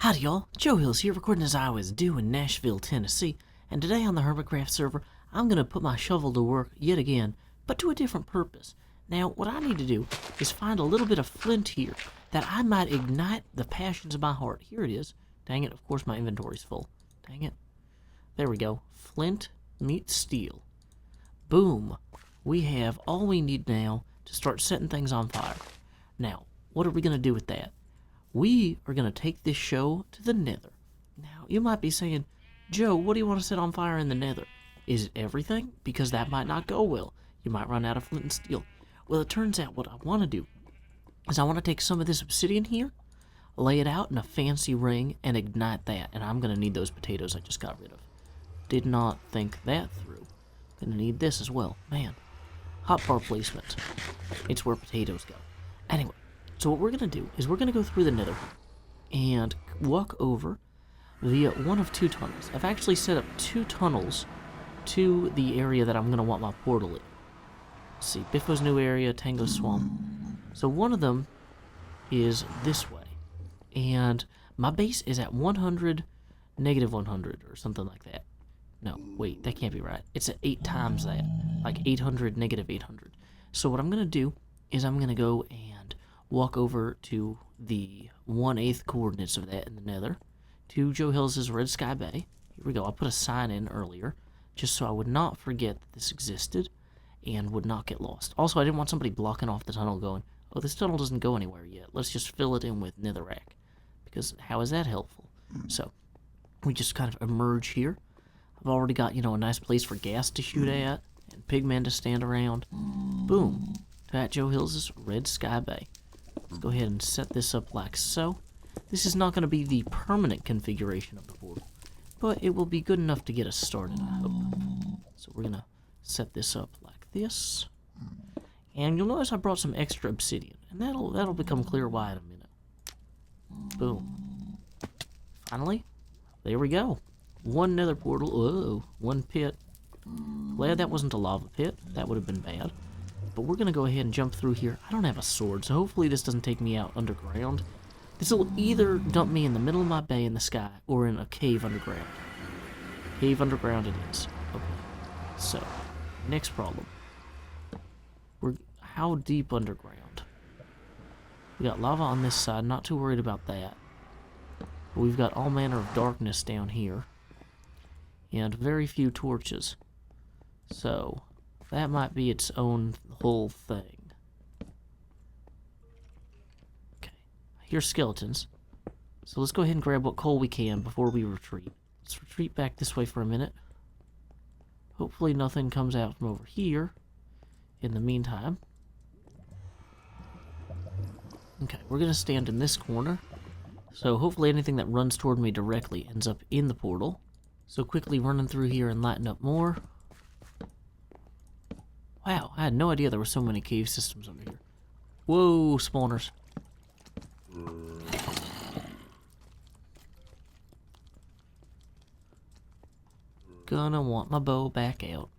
Howdy y'all, Joe Hills here, recording as I always do in Nashville, Tennessee, and today on the Hermitcraft server, I'm going to put my shovel to work yet again, but to a different purpose. Now, what I need to do is find a little bit of flint here that I might ignite the passions of my heart. Here it is. Dang it, of course my inventory's full. Dang it. There we go. Flint meets steel. Boom. We have all we need now to start setting things on fire. Now, what are we going to do with that? We are going to take this show to the nether. Now, you might be saying, Joe, what do you want to set on fire in the nether? Is it everything? Because that might not go well. You might run out of flint and steel. Well, it turns out what I want to do is I want to take some of this obsidian here, lay it out in a fancy ring, and ignite that. And I'm going to need those potatoes I just got rid of. Did not think that through. Going to need this as well. Man, hotbar placement. It's where potatoes go. Anyway. So what we're going to do is we're going to go through the nether and walk over via one of two tunnels. I've actually set up two tunnels to the area that I'm going to want my portal in. Let's see, Biffo's new area, Tango Swamp. So one of them is this way. And my base is at 100, negative 100, or something like that. No, wait, that can't be right. It's at 8 times that, like 800, negative 800. So what I'm going to do is I'm going to go and walk over to the 1/8 coordinates of that in the nether, to Joe Hills' Red Sky Bay. Here we go. I put a sign in earlier, just so I would not forget that this existed and would not get lost. Also, I didn't want somebody blocking off the tunnel going, oh, this tunnel doesn't go anywhere yet. Let's just fill it in with netherrack, because how is that helpful? So, we just kind of emerge here. I've already got, a nice place for gas to shoot at, and pigmen to stand around. Boom. At Joe Hills' Red Sky Bay. Let's go ahead and set this up like so. This is not going to be the permanent configuration of the portal, but it will be good enough to get us started, I hope. So we're going to set this up like this. And you'll notice I brought some extra obsidian, and that'll become clear why in a minute. Boom. Finally, there we go. One nether portal. Oh, one pit. Glad that wasn't a lava pit. That would have been bad. But we're going to go ahead and jump through here. I don't have a sword, so hopefully this doesn't take me out underground. This will either dump me in the middle of my bay in the sky, or in a cave underground. Cave underground it is. Okay. So, next problem. How deep underground? We got lava on this side, not too worried about that. But we've got all manner of darkness down here. And very few torches. So, that might be its own whole thing. Okay. I hear skeletons. So let's go ahead and grab what coal we can before we retreat. Let's retreat back this way for a minute. Hopefully nothing comes out from over here in the meantime. Okay, we're going to stand in this corner. So hopefully anything that runs toward me directly ends up in the portal. So quickly running through here and lighten up more. Wow, I had no idea there were so many cave systems under here. Whoa, spawners. Gonna want my bow back out.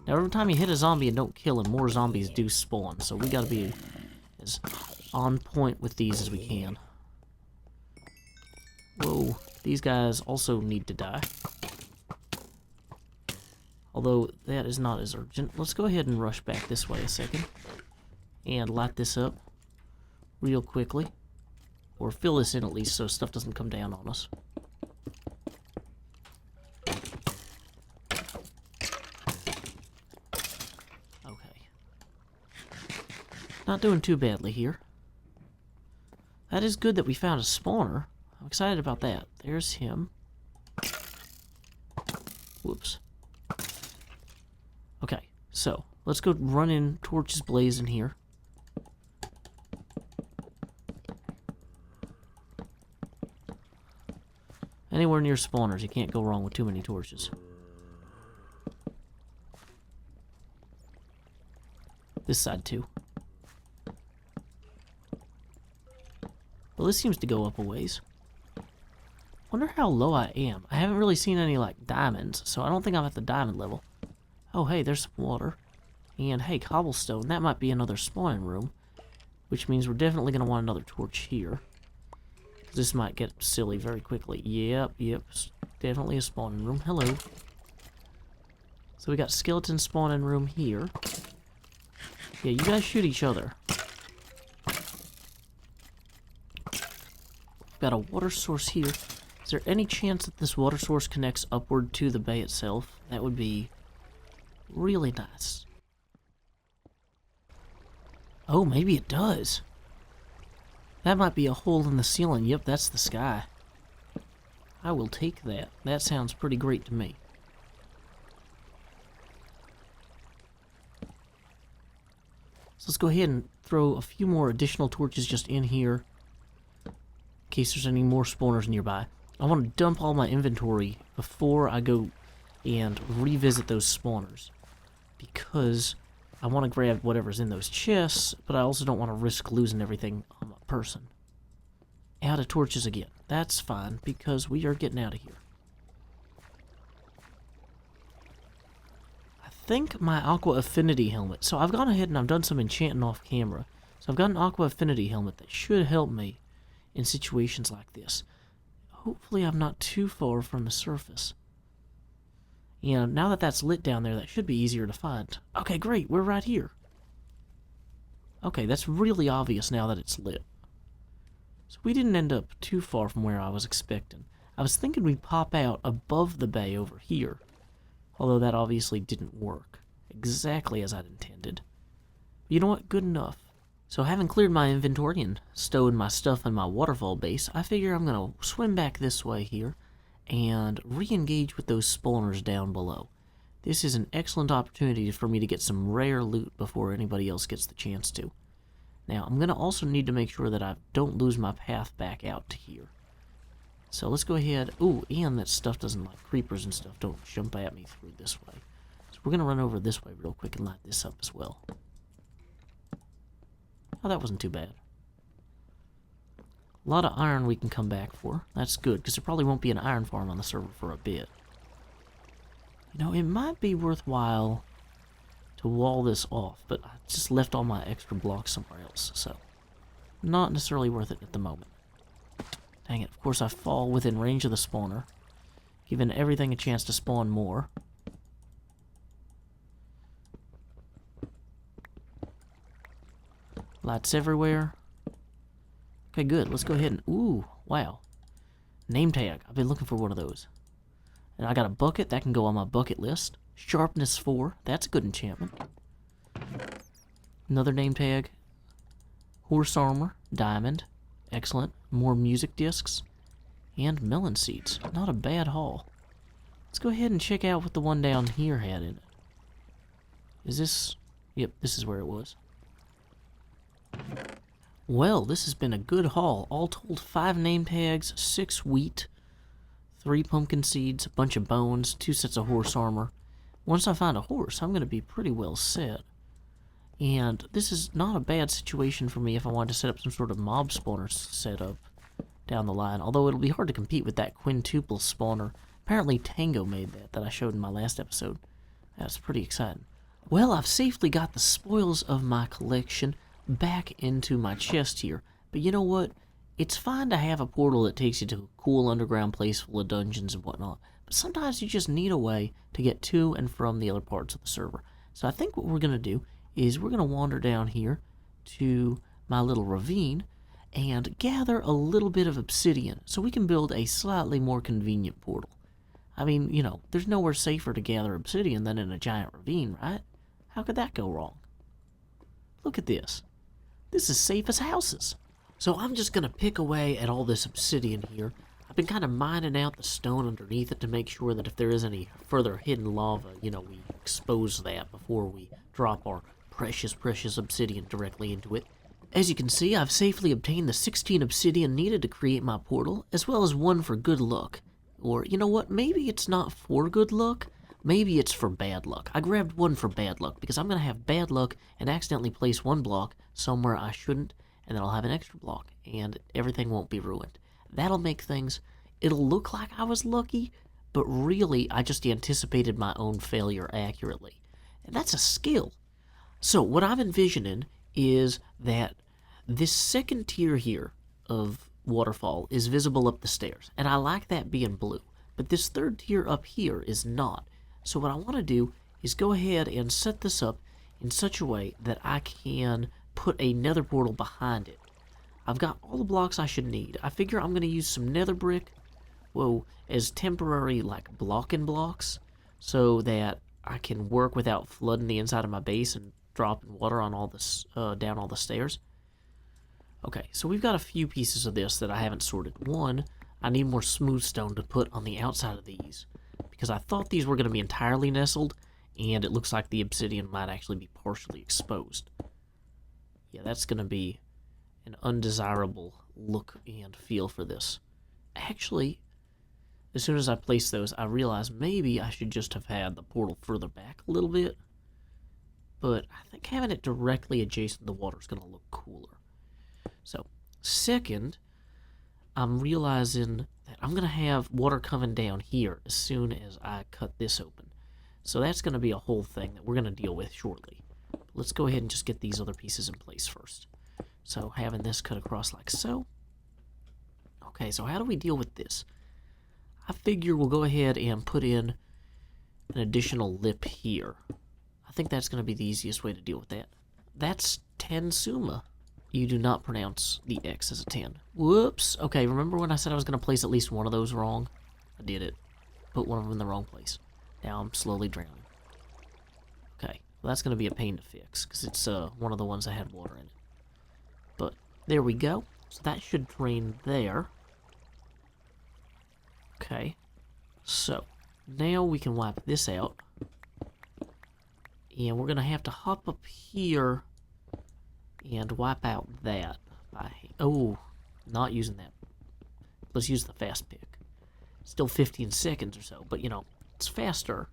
Now, every time you hit a zombie and don't kill him, more zombies do spawn, so we gotta be as on point with these as we can. Whoa, these guys also need to die. Although, that is not as urgent. Let's go ahead and rush back this way a second. And light this up real quickly. Or fill this in at least so stuff doesn't come down on us. Okay. Not doing too badly here. That is good that we found a spawner. I'm excited about that. There's him. Whoops. Okay, so let's go run in, torches blazing here. Anywhere near spawners, you can't go wrong with too many torches. This side too. Well, this seems to go up a ways. Wonder how low I am. I haven't really seen any, like, diamonds, so I don't think I'm at the diamond level. Oh, hey, there's some water. And, hey, cobblestone. That might be another spawning room. Which means we're definitely going to want another torch here. This might get silly very quickly. Yep, definitely a spawning room. Hello. So we got skeleton spawning room here. Yeah, you guys shoot each other. Got a water source here. Is there any chance that this water source connects upward to the bay itself? That would be really nice. Oh, maybe it does. That might be a hole in the ceiling. Yep, that's the sky. I will take that. That sounds pretty great to me. So let's go ahead and throw a few more additional torches just in here, in case there's any more spawners nearby. I want to dump all my inventory before I go and revisit those spawners, because I want to grab whatever's in those chests, but I also don't want to risk losing everything on my person. Out of torches again. That's fine, because we are getting out of here. I think my Aqua Affinity helmet. So I've gone ahead and I've done some enchanting off camera. So I've got an Aqua Affinity helmet that should help me in situations like this. Hopefully I'm not too far from the surface. And now that that's lit down there, that should be easier to find. Okay, great, we're right here. Okay, that's really obvious now that it's lit. So we didn't end up too far from where I was expecting. I was thinking we'd pop out above the bay over here, although that obviously didn't work exactly as I'd intended. But you know what? Good enough. So having cleared my inventory and stowed my stuff in my waterfall base, I figure I'm going to swim back this way here and re-engage with those spawners down below. This is an excellent opportunity for me to get some rare loot before anybody else gets the chance to. Now, I'm going to also need to make sure that I don't lose my path back out to here. So let's go ahead. Ooh, and that stuff doesn't like creepers and stuff. Don't jump at me through this way. So we're going to run over this way real quick and light this up as well. Oh, that wasn't too bad. A lot of iron we can come back for. That's good, because there probably won't be an iron farm on the server for a bit. You know, it might be worthwhile to wall this off, but I just left all my extra blocks somewhere else, so not necessarily worth it at the moment. Dang it, of course I fall within range of the spawner, giving everything a chance to spawn more. Lights everywhere. Okay, good, let's go ahead and, ooh, wow. Name tag, I've been looking for one of those. And I got a bucket, that can go on my bucket list. Sharpness 4, that's a good enchantment. Another name tag. Horse armor, diamond, excellent. More music discs, and melon seeds. Not a bad haul. Let's go ahead and check out what the one down here had in it. Is this... Yep, this is where it was. Well, this has been a good haul. All told, 5 name tags, 6 wheat, 3 pumpkin seeds, a bunch of bones, 2 sets of horse armor. Once I find a horse, I'm going to be pretty well set. And this is not a bad situation for me if I wanted to set up some sort of mob spawner setup down the line. Although it'll be hard to compete with that quintuple spawner. Apparently Tango made that I showed in my last episode. That's pretty exciting. Well, I've safely got the spoils of my collection back into my chest here. But you know what? It's fine to have a portal that takes you to a cool underground place full of dungeons and whatnot. But sometimes you just need a way to get to and from the other parts of the server. So I think what we're going to do is we're going to wander down here to my little ravine and gather a little bit of obsidian so we can build a slightly more convenient portal. I mean, you know, there's nowhere safer to gather obsidian than in a giant ravine, right? How could that go wrong? Look at this. This is safe as houses. So I'm just going to pick away at all this obsidian here. I've been kind of mining out the stone underneath it to make sure that if there is any further hidden lava, you know, we expose that before we drop our precious obsidian directly into it. As you can see, I've safely obtained the 16 obsidian needed to create my portal, as well as 1 for good luck. Or, you know what, maybe it's not for good luck, maybe it's for bad luck. I grabbed 1 for bad luck, because I'm going to have bad luck and accidentally place 1 block somewhere I shouldn't, and then I'll have an extra block, and everything won't be ruined. That'll make things, it'll look like I was lucky, but really I just anticipated my own failure accurately. And that's a skill. So what I'm envisioning is that this second tier here of waterfall is visible up the stairs, and I like that being blue. But this third tier up here is not. So what I want to do is go ahead and set this up in such a way that I can put a nether portal behind it. I've got all the blocks I should need. I figure I'm going to use some nether brick, as temporary like blocking blocks, so that I can work without flooding the inside of my base and dropping water on all this down all the stairs. Okay, so we've got a few pieces of this that I haven't sorted. One, I need more smooth stone to put on the outside of these, because I thought these were going to be entirely nestled, and it looks like the obsidian might actually be partially exposed. Yeah, that's going to be an undesirable look and feel for this. Actually, as soon as I place those, I realized maybe I should just have had the portal further back a little bit, but I think having it directly adjacent to the water is going to look cooler. So, second, I'm realizing that I'm going to have water coming down here as soon as I cut this open. So that's going to be a whole thing that we're going to deal with shortly. But let's go ahead and just get these other pieces in place first. So having this cut across like so. Okay, so how do we deal with this? I figure we'll go ahead and put in an additional lip here. I think that's going to be the easiest way to deal with that. That's 10 suma. You do not pronounce the X as a 10. Whoops. Okay, remember when I said I was going to place at least one of those wrong? I did it. Put one of them in the wrong place. Now I'm slowly drowning. Okay, well that's going to be a pain to fix, because it's one of the ones that had water in it. But there we go. So that should drain there. Okay, so now we can wipe this out. And we're going to have to hop up here and wipe out that. Oh, not using that. Let's use the fast pick. Still 15 seconds or so, but you know, it's faster.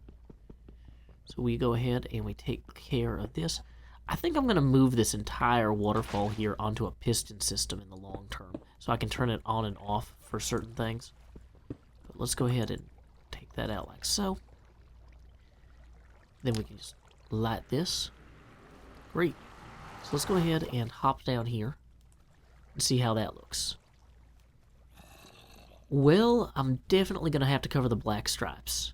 So we go ahead and we take care of this. I think I'm going to move this entire waterfall here onto a piston system in the long term, so I can turn it on and off for certain things. But let's go ahead and take that out like so. Then we can just light this. Great. So let's go ahead and hop down here and see how that looks. Well, I'm definitely going to have to cover the black stripes.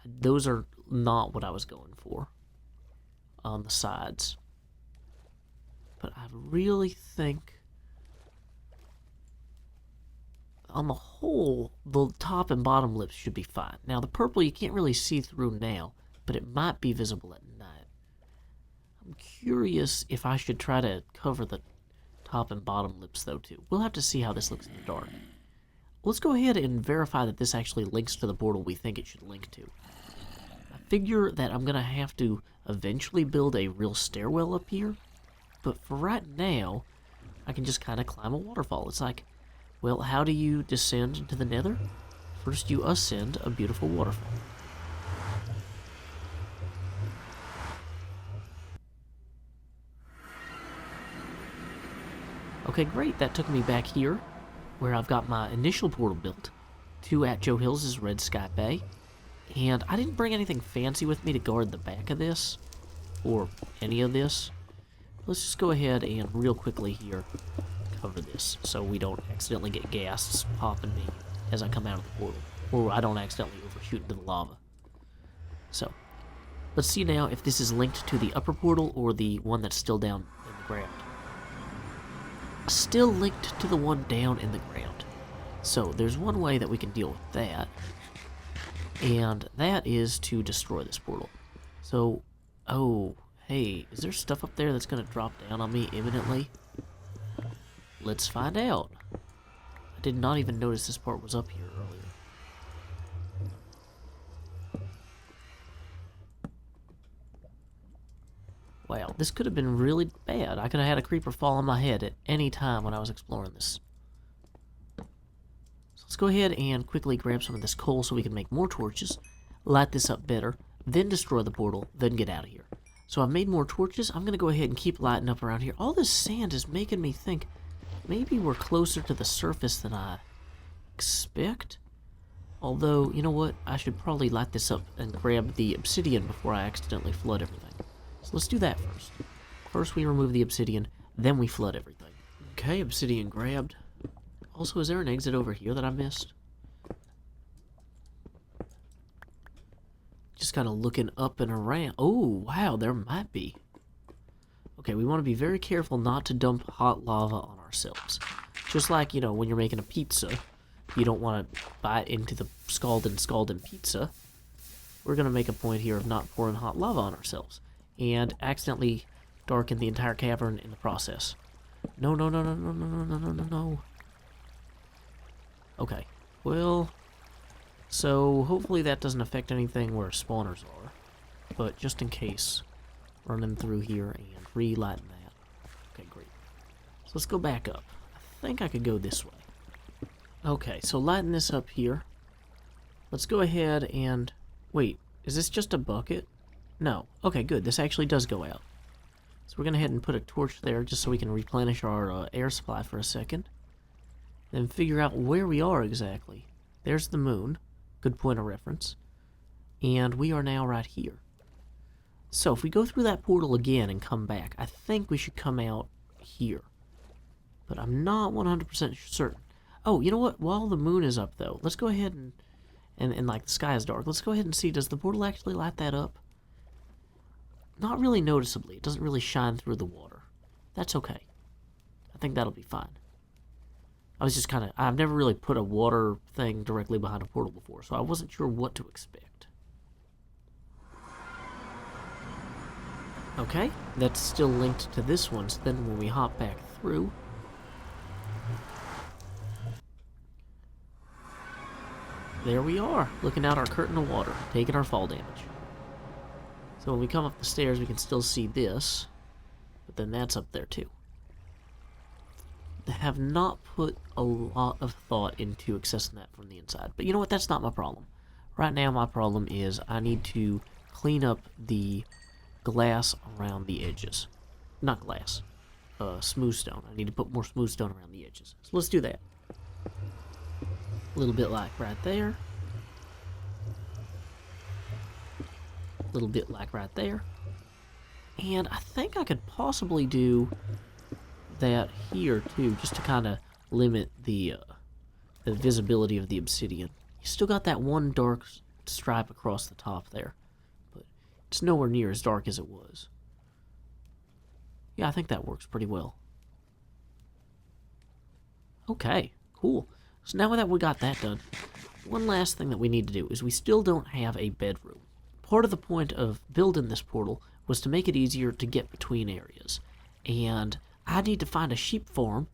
Those are not what I was going for on the sides. But I really think, on the whole, the top and bottom lips should be fine. Now, the purple you can't really see through now, but it might be visible at night. I'm curious if I should try to cover the top and bottom lips, though, too. We'll have to see how this looks in the dark. Let's go ahead and verify that this actually links to the portal we think it should link to. I figure that I'm going to have to eventually build a real stairwell up here, but for right now, I can just kind of climb a waterfall. It's like, well, how do you descend into the nether? First you ascend a beautiful waterfall. Okay, great. That took me back here, where I've got my initial portal built, to at Joe Hills' Red Sky Bay. And I didn't bring anything fancy with me to guard the back of this, or any of this. Let's just go ahead and real quickly here cover this, so we don't accidentally get ghasts popping me as I come out of the portal, or I don't accidentally overshoot into the lava. So, let's see now if this is linked to the upper portal or the one that's still down in the ground. Still linked to the one down in the ground. So there's one way that we can deal with that, and that is to destroy this portal. So, oh, hey, is there stuff up there that's going to drop down on me imminently? Let's find out. I did not even notice this part was up here earlier. Wow, this could have been really bad. I could have had a creeper fall on my head at any time when I was exploring this. So let's go ahead and quickly grab some of this coal so we can make more torches, light this up better, then destroy the portal, then get out of here. So I've made more torches. I'm going to go ahead and keep lighting up around here. All this sand is making me think maybe we're closer to the surface than I expect. Although, you know what? I should probably light this up and grab the obsidian before I accidentally flood everything. So let's do that first. First we remove the obsidian, then we flood everything. Okay, obsidian grabbed. Also, is there an exit over here that I missed? Just kind of looking up and around. Oh, wow, there might be. Okay, we want to be very careful not to dump hot lava on ourselves. Just like, you know, when you're making a pizza, you don't want to bite into the scalding pizza. We're going to make a point here of not pouring hot lava on ourselves and accidentally darken the entire cavern in the process. No, no, no, no, no, no, no, no, no, no. Okay, well, so hopefully that doesn't affect anything where spawners are, but just in case, running through here and relighting that. Okay, great. So let's go back up. I think I could go this way. Okay, so lighting this up here. Let's go ahead and... Wait, is this just a bucket? No. Okay, good. This actually does go out. So we're going to head and put a torch there just so we can replenish our air supply for a second. Then figure out where we are exactly. There's the moon. Good point of reference. And we are now right here. So if we go through that portal again and come back, I think we should come out here. But I'm not 100% certain. Oh, you know what? While the moon is up, though, let's go ahead and like the sky is dark. Let's go ahead and see, does the portal actually light that up? Not really noticeably. It doesn't really shine through the water. That's okay. I think that'll be fine. I was just kind of... I've never really put a water thing directly behind a portal before, so I wasn't sure what to expect. Okay, that's still linked to this one, so then when we hop back through... There we are, looking out our curtain of water, taking our fall damage. So when we come up the stairs, we can still see this, but then that's up there too. I have not put a lot of thought into accessing that from the inside, but you know what, that's not my problem. Right now my problem is I need to clean up the glass around the edges. Not glass, smooth stone. I need to put more smooth stone around the edges. So let's do that. A little bit like right there. A little bit like right there. And I think I could possibly do that here too, just to kind of limit the visibility of the obsidian. You still got that one dark stripe across the top there, but it's nowhere near as dark as it was. Yeah, I think that works pretty well. Okay, cool. So now that we got that done, one last thing that we need to do is we still don't have a bedroom. Part of the point of building this portal was to make it easier to get between areas. And I need to find a sheep farm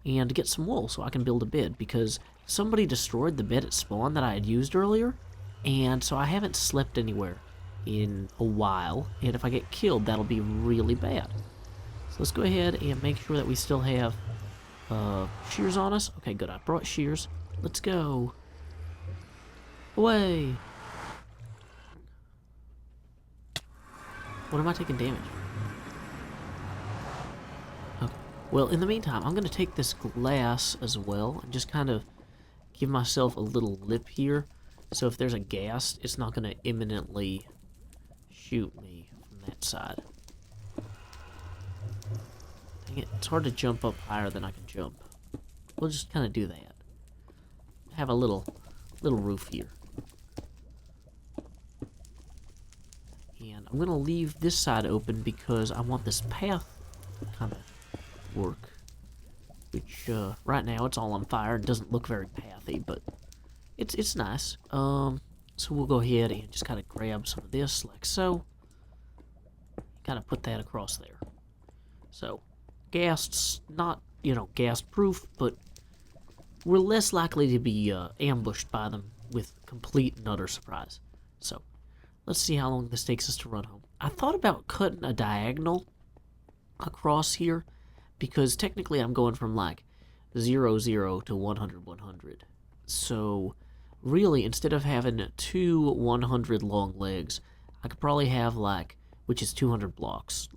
and get some wool so I can build a bed, because somebody destroyed the bed at spawn that I had used earlier, and so I haven't slept anywhere in a while, and if I get killed, that'll be really bad. So let's go ahead and make sure that we still have shears on us. Okay, good. I brought shears. Let's go. Away. What am I taking damage? Okay. Well, in the meantime, I'm going to take this glass as well and just kind of give myself a little lip here. So if there's a ghast, it's not going to imminently shoot me from that side. Dang it, it's hard to jump up higher than I can jump. We'll just kind of do that. Have a little roof here. And I'm going to leave this side open because I want this path to kind of work. Which, right now it's all on fire. It doesn't look very pathy, but it's nice. So we'll go ahead and just kind of grab some of this like so. Kind of put that across there. So, ghasts, not, ghast proof, but we're less likely to be ambushed by them with complete and utter surprise. So, let's see how long this takes us to run home. I thought about cutting a diagonal across here, because technically I'm going from like 0, 0 to 100, 100. So, really, instead of having two 100 long legs, I could probably have like, which is 200 blocks,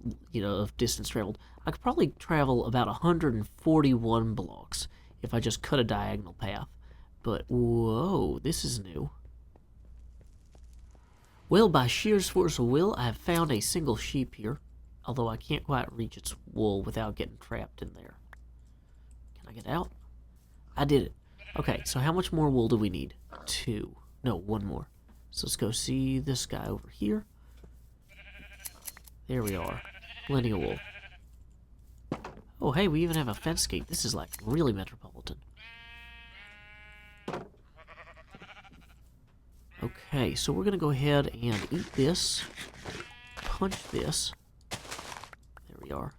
of distance traveled. I could probably travel about 141 blocks if I just cut a diagonal path. But, whoa, this is new. Well, by sheer force of will, I have found a single sheep here, although I can't quite reach its wool without getting trapped in there. Can I get out? I did it. Okay, so how much more wool do we need? 2. No, 1 more. So let's go see this guy over here. There we are. Plenty of wool. Oh, hey, we even have a fence gate. This is like really metropolitan. Okay, so we're gonna go ahead and eat this. Punch this. There we are.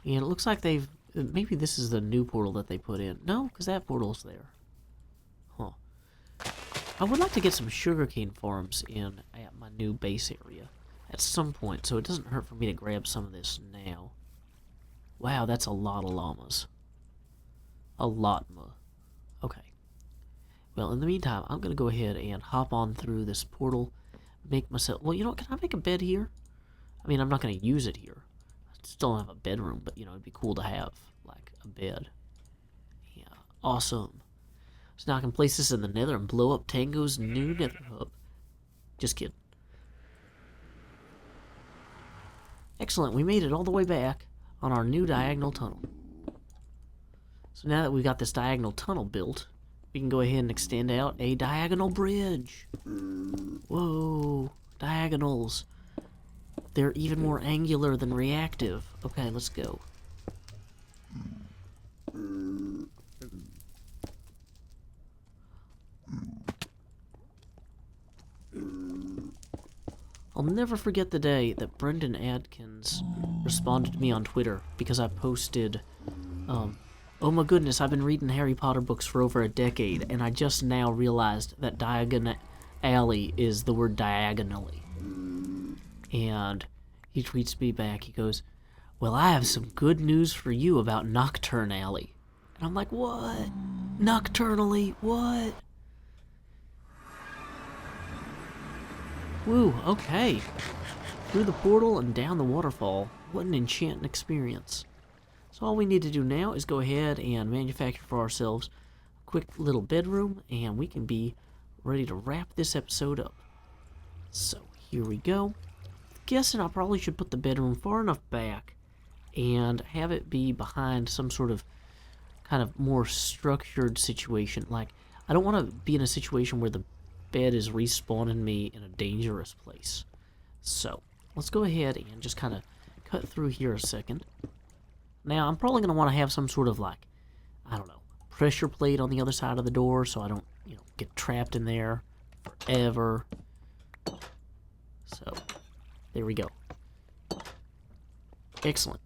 And it looks like they've... Maybe this is the new portal that they put in. No, because that portal's there. Huh. I would like to get some sugarcane farms in at my new base area at some point, so it doesn't hurt for me to grab some of this now. Wow, that's a lot of llamas. A lot more. Okay. Well, in the meantime, I'm going to go ahead and hop on through this portal, make myself... Well, you know what? Can I make a bed here? I mean, I'm not going to use it here. I still don't have a bedroom, but, you know, it'd be cool to have, like, a bed. Yeah, awesome. So now I can place this in the nether and blow up Tango's new nether hub. Just kidding. Excellent, we made it all the way back on our new diagonal tunnel. So now that we've got this diagonal tunnel built, we can go ahead and extend out a diagonal bridge. Whoa, diagonals. They're even more angular than reactive. Okay, let's go. I'll never forget the day that Brendan Adkins responded to me on Twitter because I posted, oh my goodness, I've been reading Harry Potter books for over a decade, and I just now realized that Diagon Alley is the word diagonally. And he tweets me back, he goes, well, I have some good news for you about Nocturne Alley. And I'm like, what? Nocturnally? What? Woo, okay. Through the portal and down the waterfall. What an enchanting experience. So all we need to do now is go ahead and manufacture for ourselves a quick little bedroom, and we can be ready to wrap this episode up. So here we go. Guessing I probably should put the bedroom far enough back and have it be behind some sort of kind of more structured situation. Like, I don't want to be in a situation where the bed is respawning me in a dangerous place. So let's go ahead and just kind of cut through here a second. Now I'm probably going to want to have some sort of, like, I don't know, pressure plate on the other side of the door so I don't, you know, get trapped in there forever. So there we go. Excellent.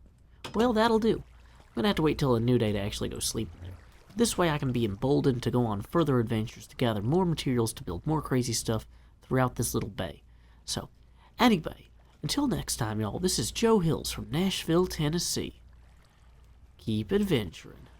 Well, that'll do. I'm going to have to wait till a new day to actually go sleep in there. This way I can be emboldened to go on further adventures to gather more materials to build more crazy stuff throughout this little bay. So, anyway, until next time, y'all, this is Joe Hills from Nashville, Tennessee. Keep adventuring.